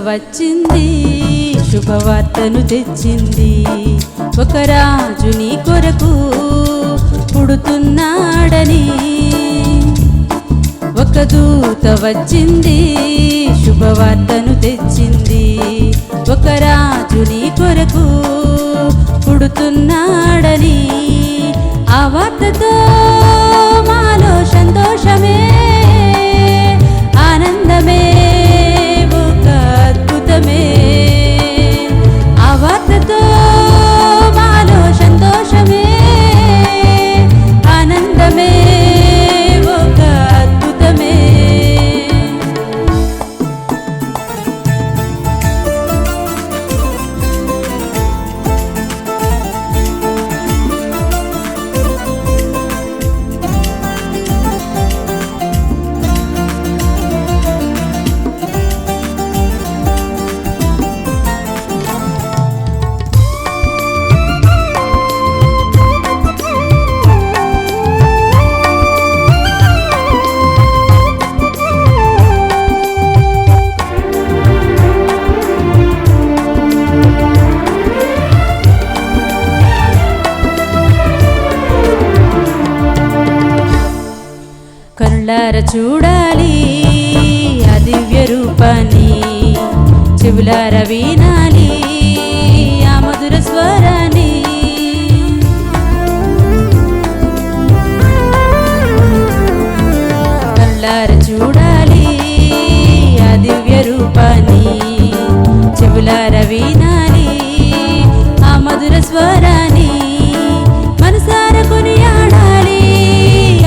వచ్చింది, శుభవార్తను తెచ్చింది. ఒక రాజు నీ కొరకు పుడుతున్నాడని. ఒక దూత వచ్చింది, శుభవార్తను తెచ్చింది. ఒక రాజు నీ కొరకు పుడుతున్నాడని. ఆ వార్తతో మాలో సంతోషమే, ఆనందమే, ఒక అద్భుతమే. ఆ వార్తతో మాలో సంతోషమే, ఆనందమే, ఒక అద్భుతమే. కళ్ళార చూడాలి ఆ దివ్య రూపాన్ని, చెవులార వినాలి ఆ మధుర స్వరాన్ని. కళ్ళార చూడాలి ఆ దివ్య రూపాన్ని, చెవులార వినాలి ఆ మధుర స్వరాన్ని. మనసార కొనియాడాలి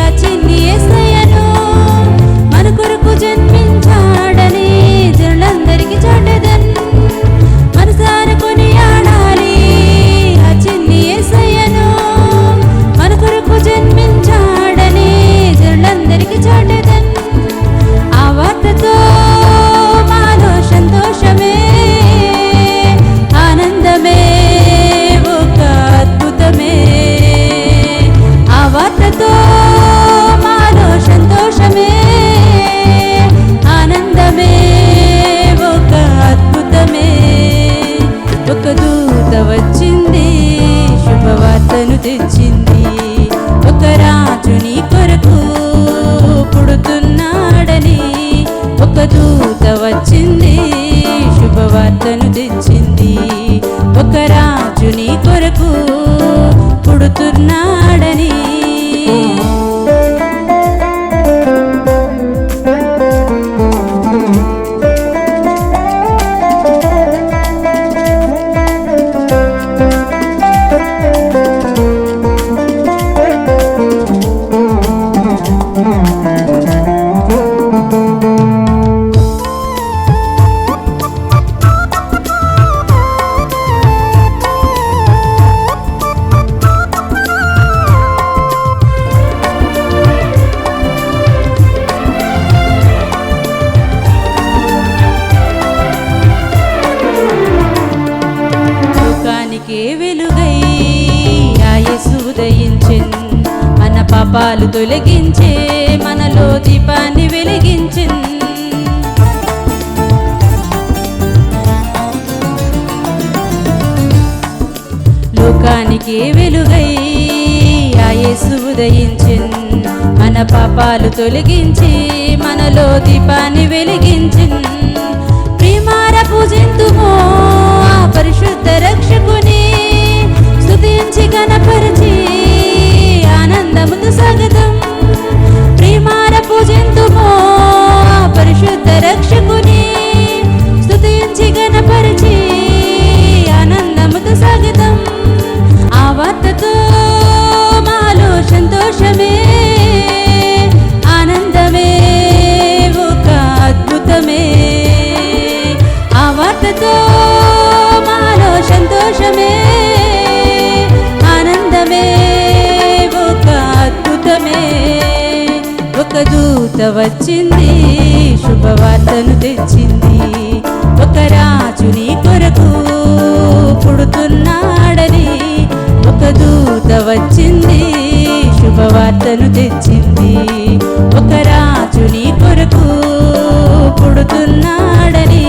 ఆ చిన్ని యేసయ్యను, మన కొరకు జన్మించాడని జనులందరికీ చాటెదన్. మనసార కొనియాడాలి ఆ చిన్ని యేసయ్యను, మన కొరకు జన్మించాడని జనులందరికీ చాటెదన్. ఆ వార్తతో మాలో సంతోషమే, ఆనందమే, ఒక అద్భుతమే. ఆ వార్తతో మాలో సంతోషమే, ఆనందమే, ఒక అద్భుతమే. ఒక దూత వచ్చింది, శుభవార్తను తెచ్చింది. ఒక రాజు నీ కొరకు పుడుతున్నాడని. ఒక దూత వచ్చింది, శుభవార్తను తెచ్చింది. ఒక రాజు నీ కొరకు పుడుతున్నాడని. లోకానికే వెలుగై ఆ యేసు ఉదయించెన్, మన పాపాలు తొలగించే మనలో దీపాన్ని వెలిగించెన్. లోకానికే వెలుగై ఆ యేసు ఉదయించెన్, మన పాపాలు తొలగించి మనలో దీపాన్ని వెలిగించెన్. ప్రియమార పూజింతుమో ఆ పరిశుద్ధ రక్షకుని, స్తుతించి గణపరిచి ఆనందముతో స్వాగతం. ప్రియమార పూజింతుమో ఆ పరిశుద్ధ రక్షకుని, స్తుతించి గణపరిచి ఆనందముతో స్వాగతం. ఆ వార్తతో మాలో సంతోషమే, ఆనందమే, ఒక అద్భుతమే. ఆ వార్తతో మాలో సంతోషమే, ఆనందమే, ఒక అద్భుతమే. ఒక దూత వచ్చింది, శుభవార్తను తెచ్చింది. ఒక రాజు నీ కొరకు పుడుతున్నాడని. ఒక దూత వచ్చింది, శుభవార్తను తెచ్చింది. ఒక రాజు నీ కొరకు పుడుతున్నాడని.